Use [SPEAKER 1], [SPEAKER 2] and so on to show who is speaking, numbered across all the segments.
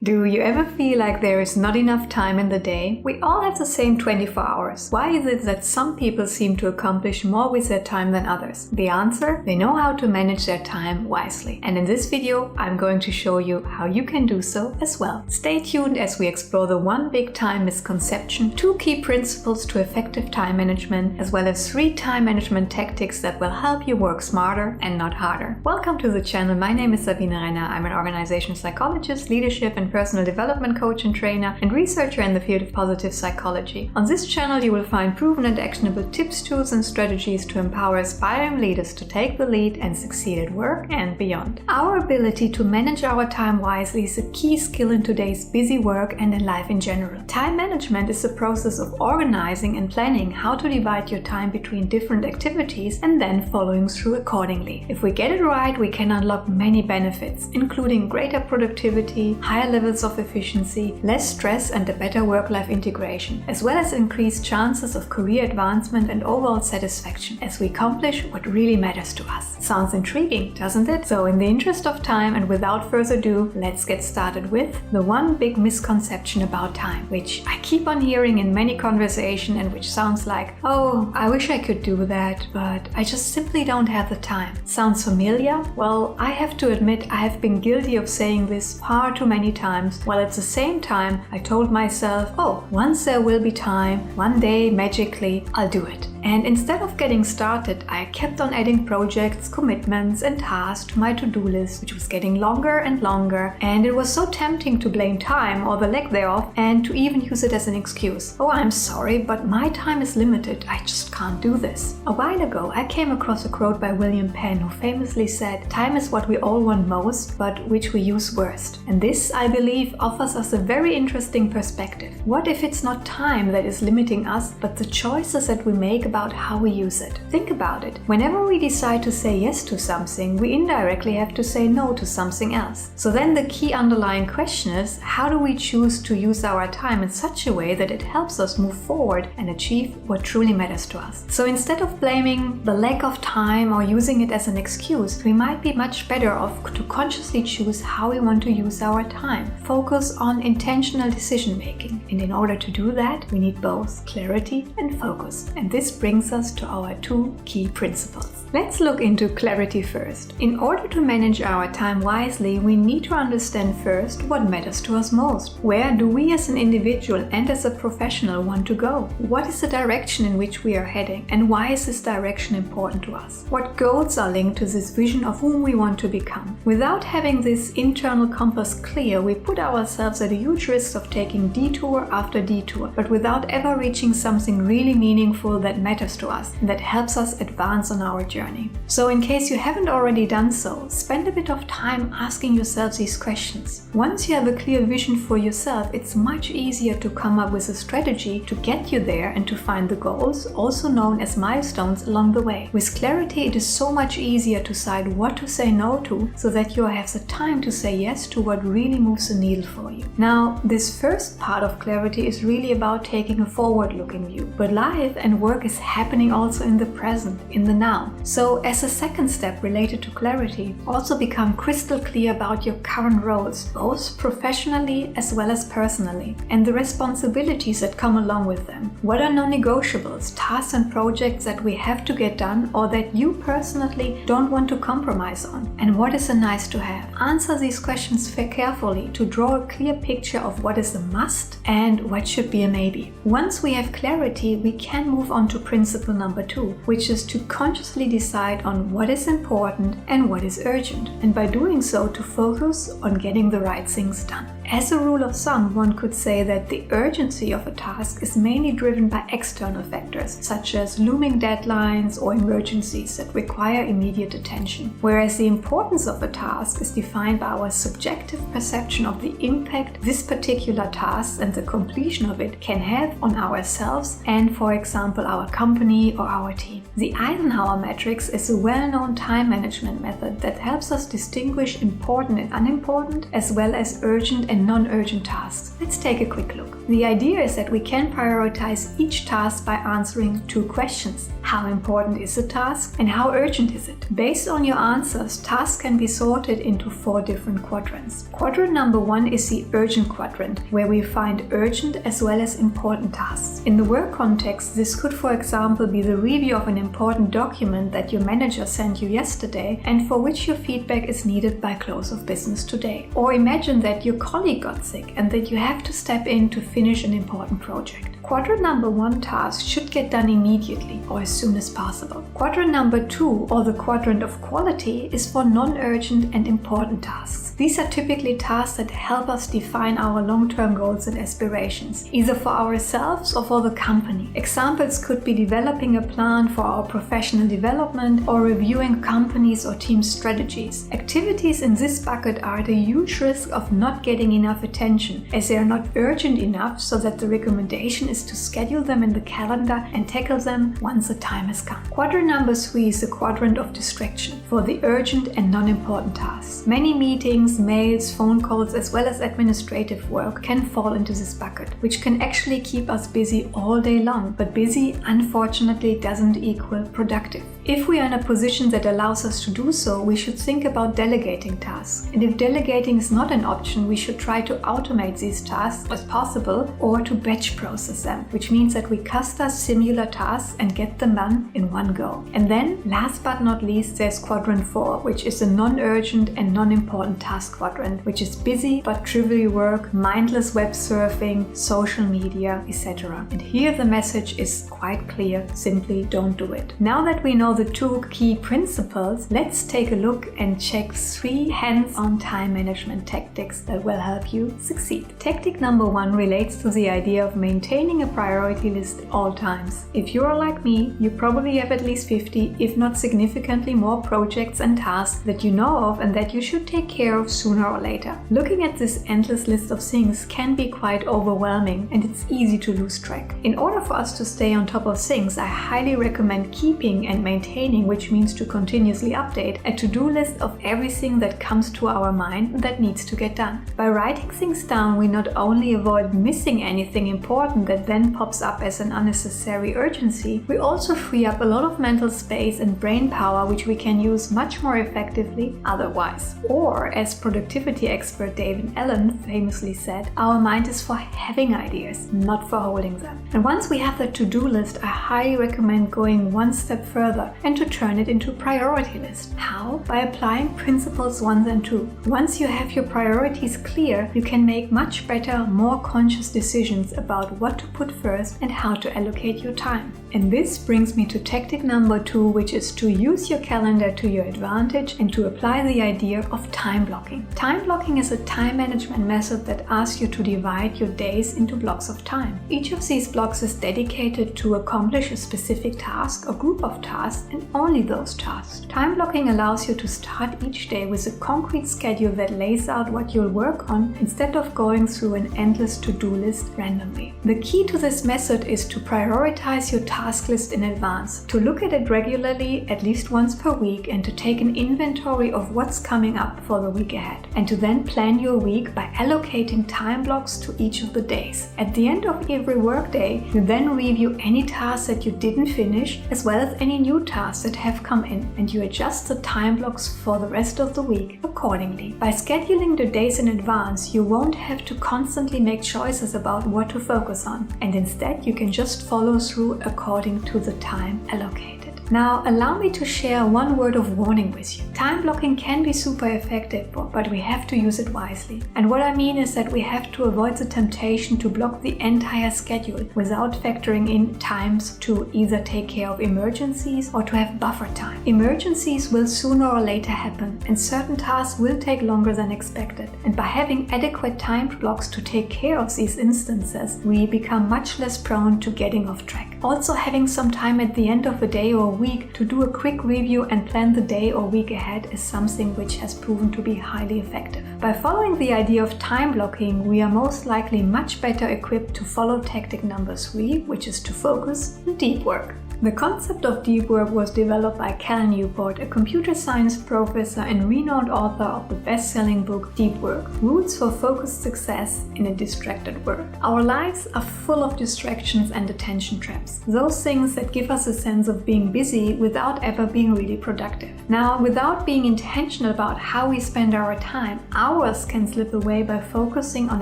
[SPEAKER 1] Do you ever feel like there is not enough time in the day? We all have the same 24 hours. Why is it that some people seem to accomplish more with their time than others? The answer? They know how to manage their time wisely. And in this video, I'm going to show you how you can do so as well. Stay tuned as we explore the one big time misconception, 2 key principles to effective time management, as well as 3 time management tactics that will help you work smarter and not harder. Welcome to the channel. My name is Sabine Renner. I'm an organizational psychologist, leadership and personal development coach and trainer, and researcher in the field of positive psychology. On this channel, you will find proven and actionable tips, tools, and strategies to empower aspiring leaders to take the lead and succeed at work and beyond. Our ability to manage our time wisely is a key skill in today's busy work and in life in general. Time management is the process of organizing and planning how to divide your time between different activities and then following through accordingly. If we get it right, we can unlock many benefits, including greater productivity, higher levels of efficiency, less stress, and a better work-life integration, as well as increased chances of career advancement and overall satisfaction as we accomplish what really matters to us. Sounds intriguing, doesn't it? So in the interest of time and without further ado, let's get started with the one big misconception about time, which I keep on hearing in many conversations and which sounds like, oh, I wish I could do that, but I just simply don't have the time. Sounds familiar? Well, I have to admit I have been guilty of saying this far too many times, while at the same time I told myself, oh, once there will be time, one day magically I'll do it. And instead of getting started, I kept on adding projects, commitments, and tasks to my to-do list, which was getting longer and longer, and it was so tempting to blame time or the lack thereof and to even use it as an excuse. Oh, I'm sorry, but my time is limited, I just can't do this. A while ago, I came across a quote by William Penn, who famously said, "Time is what we all want most, but which we use worst." And this, I believe, offers us a very interesting perspective. What if it's not time that is limiting us, but the choices that we make about how we use it? Think about it. Whenever we decide to say yes to something, we indirectly have to say no to something else. So then the key underlying question is, how do we choose to use our time in such a way that it helps us move forward and achieve what truly matters to us? So instead of blaming the lack of time or using it as an excuse, we might be much better off to consciously choose how we want to use our time. Focus on intentional decision making. And in order to do that, we need both clarity and focus. And this brings us to our 2 key principles. Let's look into clarity first. In order to manage our time wisely, we need to understand first what matters to us most. Where do we as an individual and as a professional want to go? What is the direction in which we are heading? And why is this direction important to us? What goals are linked to this vision of whom we want to become? Without having this internal compass clear, we put ourselves at a huge risk of taking detour after detour, but without ever reaching something really meaningful that matters to us and that helps us advance on our journey. So in case you haven't already done so, spend a bit of time asking yourself these questions. Once you have a clear vision for yourself, it's much easier to come up with a strategy to get you there and to find the goals, also known as milestones, along the way. With clarity, it is so much easier to decide what to say no to so that you have the time to say yes to what really moves the needle for you. Now, this first part of clarity is really about taking a forward-looking view, but life and work is happening also in the present, in the now. So as a second step related to clarity, also become crystal clear about your current roles, both professionally as well as personally, and the responsibilities that come along with them. What are non-negotiables, tasks and projects that we have to get done or that you personally don't want to compromise on? And what is a nice to have? Answer these questions carefully to draw a clear picture of what is a must and what should be a maybe. Once we have clarity, we can move on to principle number 2, which is to consciously decide on what is important and what is urgent, and by doing so to focus on getting the right things done. As a rule of thumb, one could say that the urgency of a task is mainly driven by external factors, such as looming deadlines or emergencies that require immediate attention, whereas the importance of a task is defined by our subjective perception of the impact this particular task and the completion of it can have on ourselves and, for example, our company or our team. The Eisenhower matrix is a well-known time management method that helps us distinguish important and unimportant, as well as urgent and non-urgent tasks. Let's take a quick look. The idea is that we can prioritize each task by answering 2 questions. How important is the task and how urgent is it? Based on your answers, tasks can be sorted into 4 different quadrants. Quadrant number number 1 is the urgent quadrant, where we find urgent as well as important tasks. In the work context, this could, for example, be the review of an important document that your manager sent you yesterday and for which your feedback is needed by close of business today. Or imagine that your colleague got sick and that you have to step in to finish an important project. Quadrant number 1 task should get done immediately or as soon as possible. Quadrant number 2, or the quadrant of quality, is for non-urgent and important tasks. These are typically tasks that help us define our long-term goals and aspirations, either for ourselves or for the company. Examples could be developing a plan for our professional development or reviewing companies' or team strategies. Activities in this bucket are at a huge risk of not getting enough attention, as they are not urgent enough so that the recommendation is to schedule them in the calendar and tackle them once the time has come. Quadrant number 3 is the quadrant of distraction for the urgent and non-important tasks. Many meetings, mails, phone calls, as well as administrative work can fall into this bucket, which can actually keep us busy all day long, but busy unfortunately doesn't equal productive. If we are in a position that allows us to do so, we should think about delegating tasks. And if delegating is not an option, we should try to automate these tasks as possible or to batch process them, which means that we cluster similar tasks and get them done in one go. And then, last but not least, there's quadrant 4, which is a non-urgent and non-important task quadrant, which is busy but trivial work, mindless web surfing, social media, etc. And here the message is quite clear: simply don't do it. Now that we know the 2 key principles, let's take a look and check 3 hands-on time management tactics that will help you succeed. Tactic number 1 relates to the idea of maintaining a priority list at all times. If you are like me, you probably have at least 50, if not significantly more projects and tasks that you know of and that you should take care of sooner or later. Looking at this endless list of things can be quite overwhelming and it's easy to lose track. In order for us to stay on top of things, I highly recommend keeping and maintaining, which means to continuously update, a to-do list of everything that comes to our mind that needs to get done. By writing things down, we not only avoid missing anything important that then pops up as an unnecessary urgency, we also free up a lot of mental space and brain power which we can use much more effectively otherwise. Or, as productivity expert David Allen famously said, our mind is for having ideas, not for holding them. And once we have the to-do list, I highly recommend going one step further and to turn it into a priority list. How? By applying principles 1 and 2. Once you have your priorities clear, you can make much better, more conscious decisions about what to put first and how to allocate your time. And this brings me to tactic number 2, which is to use your calendar to your advantage and to apply the idea of time blocking. Time blocking is a time management method that asks you to divide your days into blocks of time. Each of these blocks is dedicated to accomplish a specific task or group of tasks, and only those tasks. Time blocking allows you to start each day with a concrete schedule that lays out what you'll work on instead of going through an endless to-do list randomly. The key to this method is to prioritize your task list in advance, to look at it regularly at least once per week, and to take an inventory of what's coming up for the week ahead, and to then plan your week by allocating time blocks to each of the days. At the end of every workday, you then review any tasks that you didn't finish, as well as any new tasks that have come in, and you adjust the time blocks for the rest of the week accordingly. By scheduling the days in advance, you won't have to constantly make choices about what to focus on, and instead you can just follow through according to the time allocated. Now, allow me to share one word of warning with you. Time blocking can be super effective, but we have to use it wisely. And what I mean is that we have to avoid the temptation to block the entire schedule without factoring in times to either take care of emergencies or to have buffer time. Emergencies will sooner or later happen, and certain tasks will take longer than expected. And by having adequate time blocks to take care of these instances, we become much less prone to getting off track. Also, having some time at the end of a day or week to do a quick review and plan the day or week ahead is something which has proven to be highly effective. By following the idea of time blocking, we are most likely much better equipped to follow tactic number 3, which is to focus on deep work. The concept of deep work was developed by Cal Newport, a computer science professor and renowned author of the best-selling book Deep Work: Roots for Focused Success in a Distracted World. Our lives are full of distractions and attention traps, those things that give us a sense of being busy without ever being really productive. Now, without being intentional about how we spend our time, hours can slip away by focusing on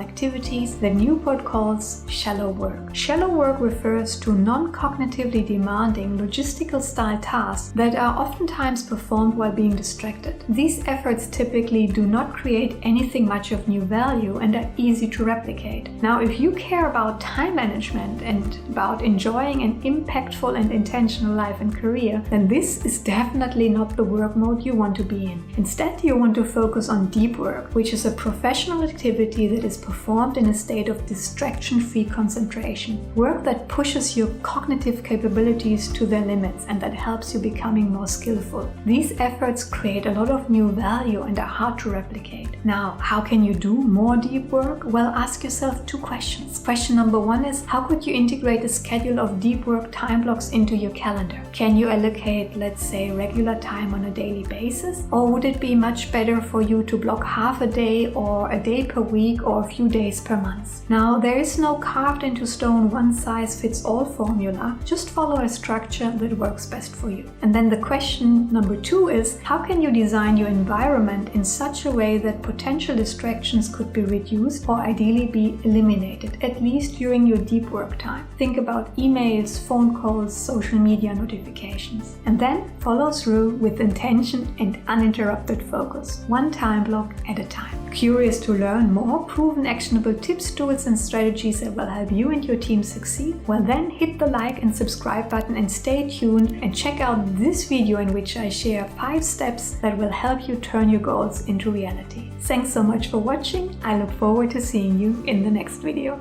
[SPEAKER 1] activities that Newport calls shallow work. Shallow work refers to non-cognitively demanding, logistical-style tasks that are oftentimes performed while being distracted. These efforts typically do not create anything much of new value and are easy to replicate. Now, if you care about time management and about enjoying an impactful and intentional life and career, then this is definitely not the work mode you want to be in. Instead, you want to focus on deep work, which is a professional activity that is performed in a state of distraction-free concentration. Work that pushes your cognitive capabilities to their limits and that helps you becoming more skillful. These efforts create a lot of new value and are hard to replicate. Now, how can you do more deep work? Well, ask yourself 2 questions. Question number 1 is, how could you integrate a schedule of deep work time blocks into your calendar? Can you allocate, let's say, regular time on a daily basis? Or would it be much better for you to block half a day or a day per week or a few days per month? Now, there is no carved into stone one-size-fits-all formula. Just follow a structure that works best for you. And then the question number 2 is, how can you design your environment in such a way that potential distractions could be reduced or ideally be eliminated, at least during your deep work time? Think about emails, phone calls, social media notifications. And then follow through with intention and uninterrupted focus, one time block at a time. Curious to learn more proven actionable tips, tools and strategies that will help you and your team succeed? Well, then hit the like and subscribe button and stay tuned and check out this video in which I share 5 steps that will help you turn your goals into reality. Thanks so much for watching. I look forward to seeing you in the next video.